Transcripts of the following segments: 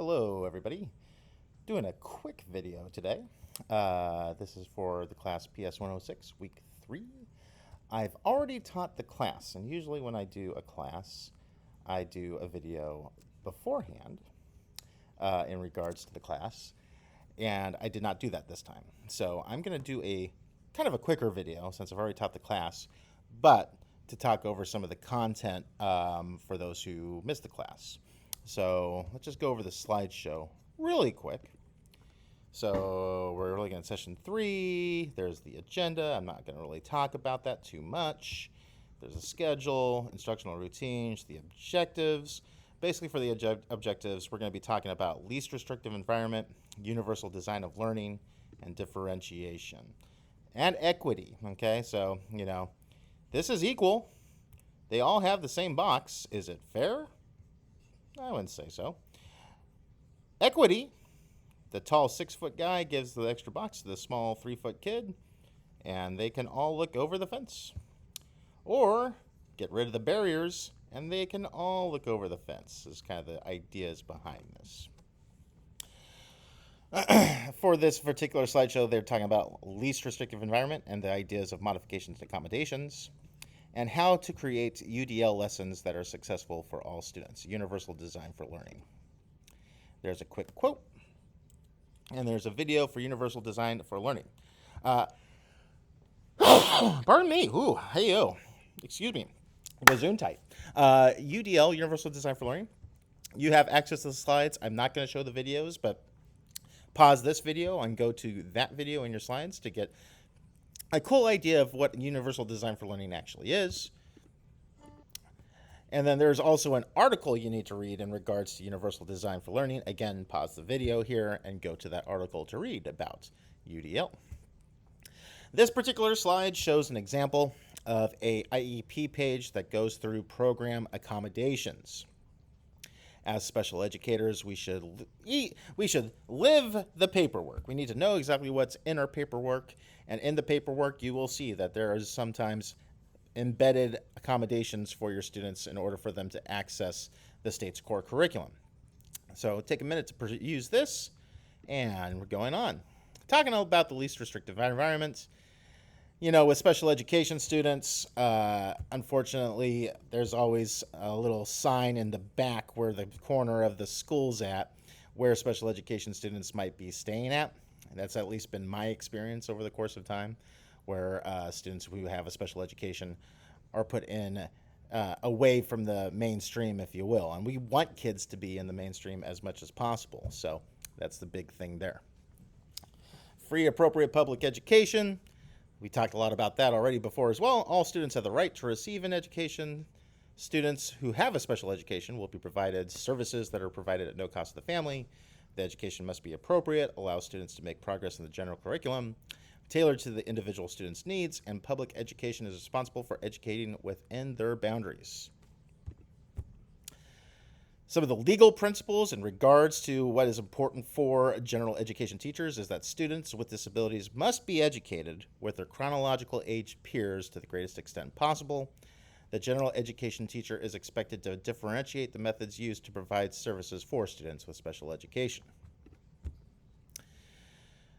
Hello everybody. Doing a quick video today. This is for the class PS 106 week 3. I've already taught the class, and usually when I do a class, I do a video beforehand in regards to the class, and I did not do that this time. So I'm going to do a kind of a quicker video since I've already taught the class, but to talk over some of the content for those who missed the class. So let's just go over the slideshow really quick. So we're looking at session 3. There's the agenda. I'm not going to really talk about that too much. There's a schedule, instructional routines, the objectives. Basically for the objectives, we're going to be talking about least restrictive environment, universal design of learning, and differentiation. And equity, okay? So, this is equal. They all have the same box. Is it fair? I wouldn't say so. Equity. The tall 6-foot guy gives the extra box to the small 3-foot kid, and they can all look over the fence. Or get rid of the barriers, and they can all look over the fence. This is kind of the ideas behind this. For this particular slideshow, they're talking about least restrictive environment and the ideas of modifications and accommodations, and how to create UDL lessons that are successful for all students. Universal design for learning. There's a quick quote. And there's a video for universal design for learning. Pardon me. Ooh, hey-o. Excuse me. Gesundheit. UDL, Universal Design for Learning. You have access to the slides. I'm not going to show the videos, but pause this video and go to that video in your slides to get a cool idea of what universal design for learning actually is. And then there's also an article you need to read in regards to universal design for learning. Again, pause the video here and go to that article to read about UDL. This particular slide shows an example of a IEP page that goes through program accommodations. As special educators, we should live the paperwork. We need to know exactly what's in our paperwork, and in the paperwork you will see that there is sometimes embedded accommodations for your students in order for them to access the state's core curriculum. So take a minute to use this, and we're going on. Talking about the least restrictive environment. With special education students, unfortunately, there's always a little sign in the back where the corner of the school's at where special education students might be staying at. And that's at least been my experience over the course of time, where students who have a special education are put in away from the mainstream, if you will. And we want kids to be in the mainstream as much as possible. So that's the big thing there. Free appropriate public education. We talked a lot about that already before as well. All students have the right to receive an education. Students who have a special education will be provided services that are provided at no cost to the family. The education must be appropriate, allow students to make progress in the general curriculum, tailored to the individual student's needs, and public education is responsible for educating within their boundaries. Some of the legal principles in regards to what is important for general education teachers is that students with disabilities must be educated with their chronological age peers to the greatest extent possible. The general education teacher is expected to differentiate the methods used to provide services for students with special education.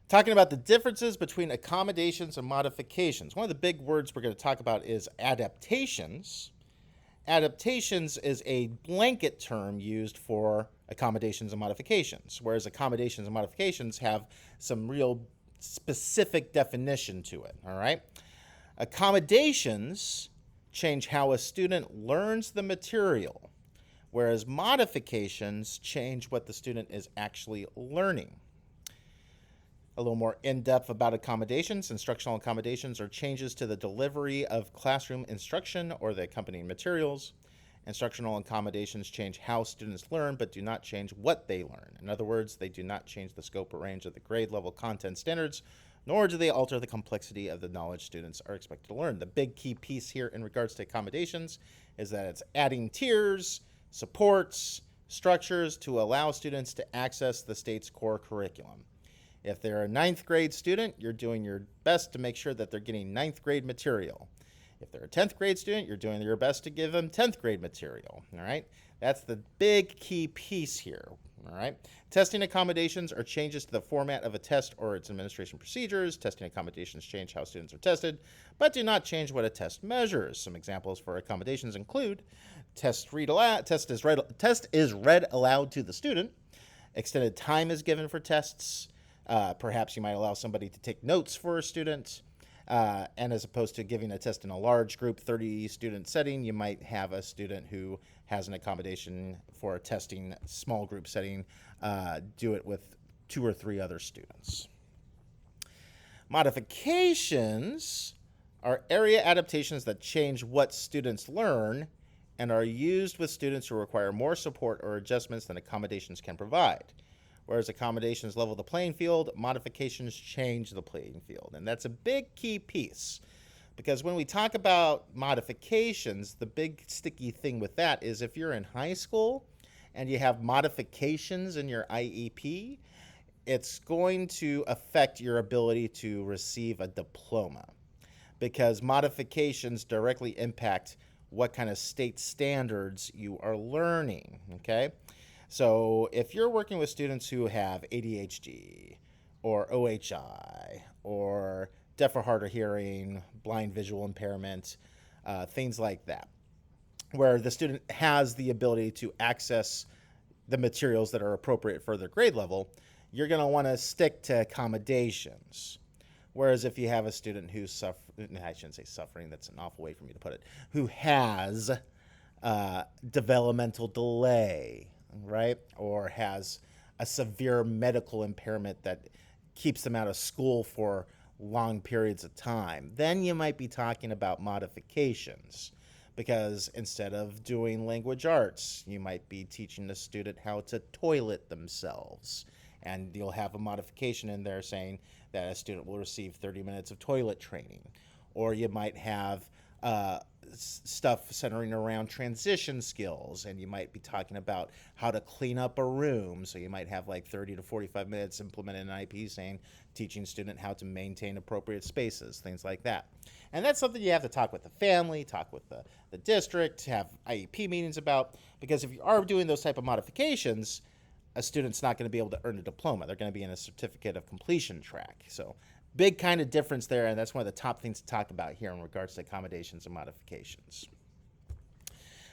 Talking about the differences between accommodations and modifications. One of the big words we're going to talk about is adaptations. Adaptations is a blanket term used for accommodations and modifications, whereas accommodations and modifications have some real specific definition to it, all right? Accommodations change how a student learns the material, whereas modifications change what the student is actually learning. A little more in-depth about accommodations. Instructional accommodations are changes to the delivery of classroom instruction or the accompanying materials. Instructional accommodations change how students learn, but do not change what they learn. In other words, they do not change the scope or range of the grade level content standards, nor do they alter the complexity of the knowledge students are expected to learn. The big key piece here in regards to accommodations is that it's adding tiers, supports, structures to allow students to access the state's core curriculum. If they're a 9th grade student, you're doing your best to make sure that they're getting 9th grade material. If they're a 10th grade student, you're doing your best to give them 10th grade material, all right? That's the big key piece here, All right. Testing accommodations are changes to the format of a test or its administration procedures. Testing accommodations change how students are tested, but do not change what a test measures. Some examples for accommodations include test is read aloud to the student. Extended time is given for tests. Perhaps you might allow somebody to take notes for a student. And as opposed to giving a test in a large group, 30-student setting, you might have a student who has an accommodation for a testing small group setting, do it with 2 or 3 other students. Modifications are area adaptations that change what students learn and are used with students who require more support or adjustments than accommodations can provide. Whereas accommodations level the playing field, modifications change the playing field. And that's a big key piece, because when we talk about modifications, the big sticky thing with that is if you're in high school and you have modifications in your IEP, it's going to affect your ability to receive a diploma, because modifications directly impact what kind of state standards you are learning, okay? So if you're working with students who have ADHD or OHI or deaf or hard of hearing, blind visual impairment, things like that, where the student has the ability to access the materials that are appropriate for their grade level, you're going to want to stick to accommodations. Whereas if you have a student who's I shouldn't say suffering, that's an awful way for me to put it, who has developmental delay, right, or has a severe medical impairment that keeps them out of school for long periods of time, then you might be talking about modifications, because instead of doing language arts, you might be teaching the student how to toilet themselves, and you'll have a modification in there saying that a student will receive 30 minutes of toilet training. Or you might have stuff centering around transition skills, and you might be talking about how to clean up a room. So you might have like 30 to 45 minutes implemented in an IP saying, teaching student how to maintain appropriate spaces, things like that. And that's something you have to talk with the family, talk with the district, have IEP meetings about, because if you are doing those type of modifications, a student's not going to be able to earn a diploma. They're going to be in a certificate of completion track. So big kind of difference there, and that's one of the top things to talk about here in regards to accommodations and modifications.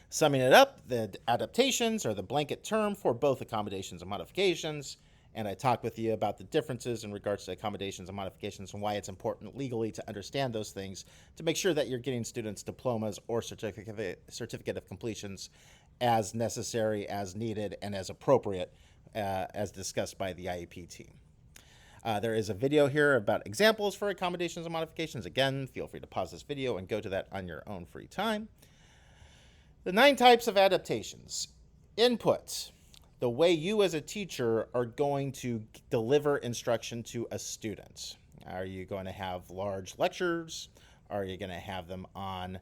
Summing it up, the adaptations are the blanket term for both accommodations and modifications, and I talked with you about the differences in regards to accommodations and modifications and why it's important legally to understand those things to make sure that you're getting students diplomas or certificate of completions as necessary, as needed, and as appropriate, as discussed by the IEP team. There is a video here about examples for accommodations and modifications. Again, feel free to pause this video and go to that on your own free time. The 9 types of adaptations. Input. The way you as a teacher are going to deliver instruction to a student. Are you going to have large lectures? Are you going to have them on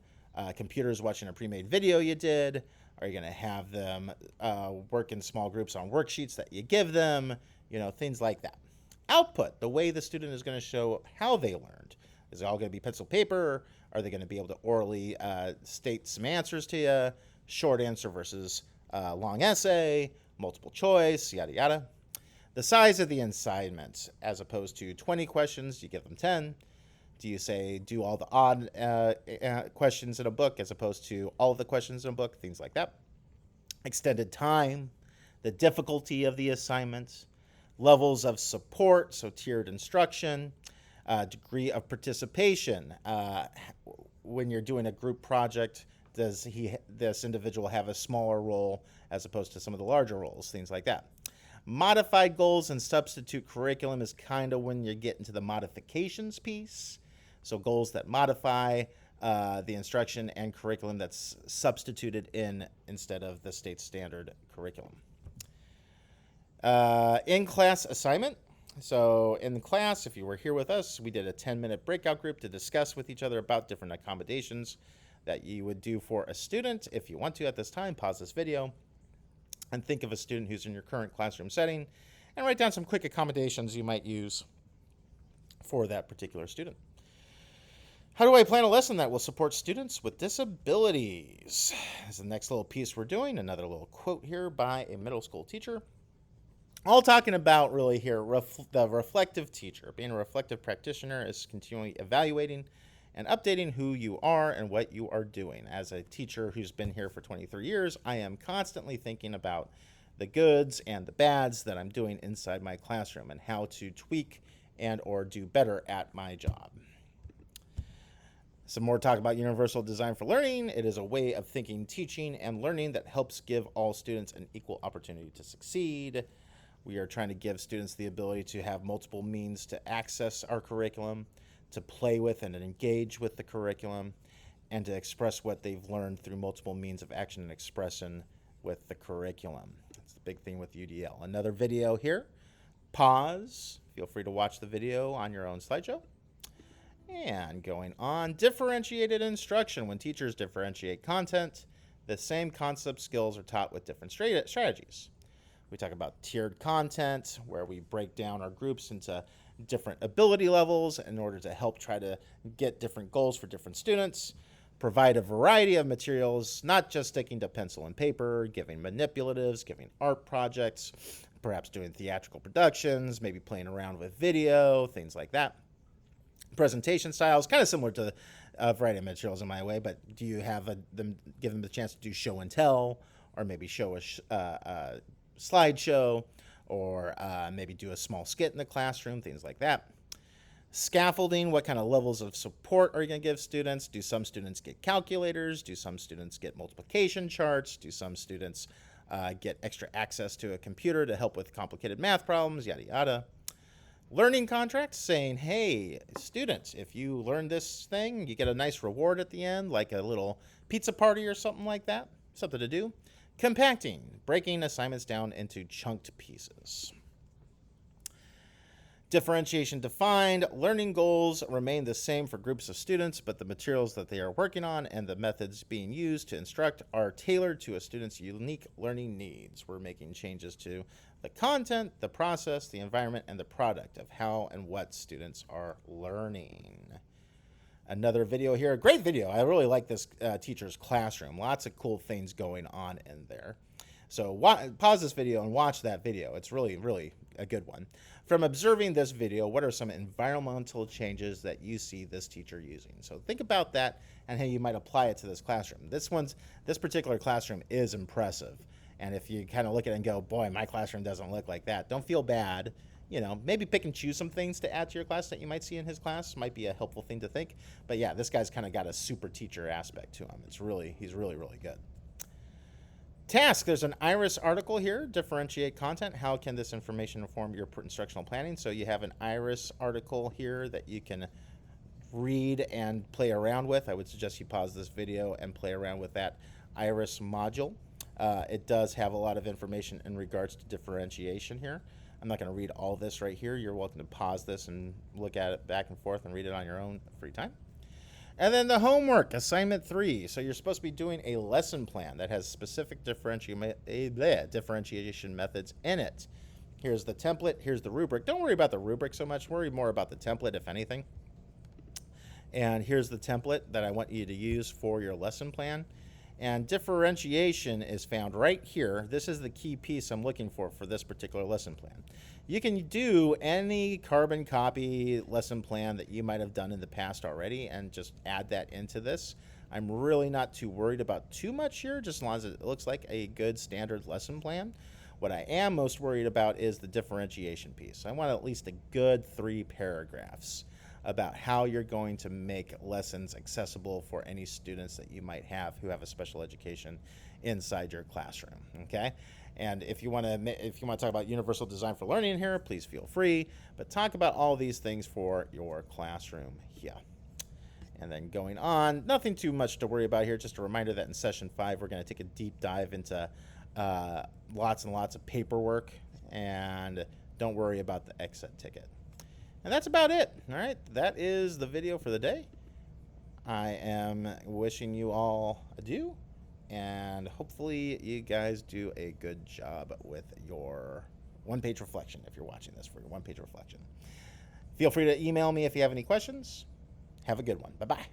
computers watching a pre-made video you did? Are you going to have them work in small groups on worksheets that you give them? You know, things like that. Output, the way the student is going to show how they learned. Is it all going to be pencil paper? Are they going to be able to orally state some answers to you? Short answer versus long essay, multiple choice, yada, yada. The size of the assignment, as opposed to 20 questions, you give them 10. Do you say do all the odd questions in a book as opposed to all of the questions in a book? Things like that. Extended time, the difficulty of the assignment, levels of support, so tiered instruction, degree of participation. When you're doing a group project, does this individual have a smaller role as opposed to some of the larger roles? Things like that. Modified goals and substitute curriculum is kind of when you get into the modifications piece. So goals that modify the instruction and curriculum that's substituted in instead of the state standard curriculum. In-class assignment. So in class, if you were here with us, we did a 10-minute breakout group to discuss with each other about different accommodations that you would do for a student. If you want to at this time, pause this video and think of a student who's in your current classroom setting and write down some quick accommodations you might use for that particular student. How do I plan a lesson that will support students with disabilities? This is the next little piece we're doing. Another little quote here by a middle school teacher. All talking about really here the reflective teacher. Being a reflective practitioner is continually evaluating and updating who you are and what you are doing. As a teacher who's been here for 23 years, I am constantly thinking about the goods and the bads that I'm doing inside my classroom and how to tweak and or do better at my job. Some more talk about universal design for learning. It is a way of thinking, teaching, and learning that helps give all students an equal opportunity to succeed. We are trying to give students the ability to have multiple means to access our curriculum, to play with and engage with the curriculum, and to express what they've learned through multiple means of action and expression with the curriculum. That's the big thing with UDL. Another video here. Pause. Feel free to watch the video on your own slideshow. And going on, differentiated instruction. When teachers differentiate content, the same concept skills are taught with different strategies. We talk about tiered content, where we break down our groups into different ability levels in order to help try to get different goals for different students. Provide a variety of materials, not just sticking to pencil and paper, giving manipulatives, giving art projects, perhaps doing theatrical productions, maybe playing around with video, things like that. Presentation styles, kind of similar to a variety of materials in my way, but do you have give them the chance to do show and tell, or maybe show a slideshow, or maybe do a small skit in the classroom, things like that. Scaffolding, what kind of levels of support are you going to give students? Do some students get calculators? Do some students get multiplication charts? Do some students get extra access to a computer to help with complicated math problems, yada, yada. Learning contracts, saying, hey, students, if you learn this thing, you get a nice reward at the end, like a little pizza party or something like that, something to do. Compacting, breaking assignments down into chunked pieces. Differentiation defined. Learning goals remain the same for groups of students, but the materials that they are working on and the methods being used to instruct are tailored to a student's unique learning needs. We're making changes to the content, the process, the environment, and the product of how and what students are learning. Another video here, a great video. I really like this teacher's classroom. Lots of cool things going on in there. So pause this video and watch that video. It's really, really a good one. From observing this video, what are some environmental changes that you see this teacher using? So think about that and how you might apply it to this classroom. This particular classroom is impressive. And if you kind of look at it and go, boy, my classroom doesn't look like that, don't feel bad. You know, maybe pick and choose some things to add to your class that you might see in his class. Might be a helpful thing to think. But yeah, this guy's kind of got a super teacher aspect to him. He's really, really good. Task, there's an IRIS article here, differentiate content. How can this information inform your instructional planning? So you have an IRIS article here that you can read and play around with. I would suggest you pause this video and play around with that IRIS module. It does have a lot of information in regards to differentiation here. I'm not going to read all this right here. You're welcome to pause this and look at it back and forth and read it on your own free time. And then the homework, assignment 3. So you're supposed to be doing a lesson plan that has specific differentiation methods in it. Here's the template. Here's the rubric. Don't worry about the rubric so much. Worry more about the template, if anything. And here's the template that I want you to use for your lesson plan. And differentiation is found right here. This is the key piece I'm looking for this particular lesson plan. You can do any carbon copy lesson plan that you might have done in the past already and just add that into this. I'm really not too worried about too much here, just as long as it looks like a good standard lesson plan. What I am most worried about is the differentiation piece. I want at least a good 3 paragraphs about how you're going to make lessons accessible for any students that you might have who have a special education inside your classroom, okay? And if you want to talk about universal design for learning here, please feel free, but talk about all these things for your classroom here. And then going on, nothing too much to worry about here, just a reminder that in session 5 we're going to take a deep dive into lots and lots of paperwork, and don't worry about the exit ticket. And that's about it. All right, that is the video for the day. I am wishing you all adieu, and hopefully you guys do a good job with your one-page reflection if you're watching this for your one-page reflection. Feel free to email me if you have any questions. Have a good one. Bye-bye.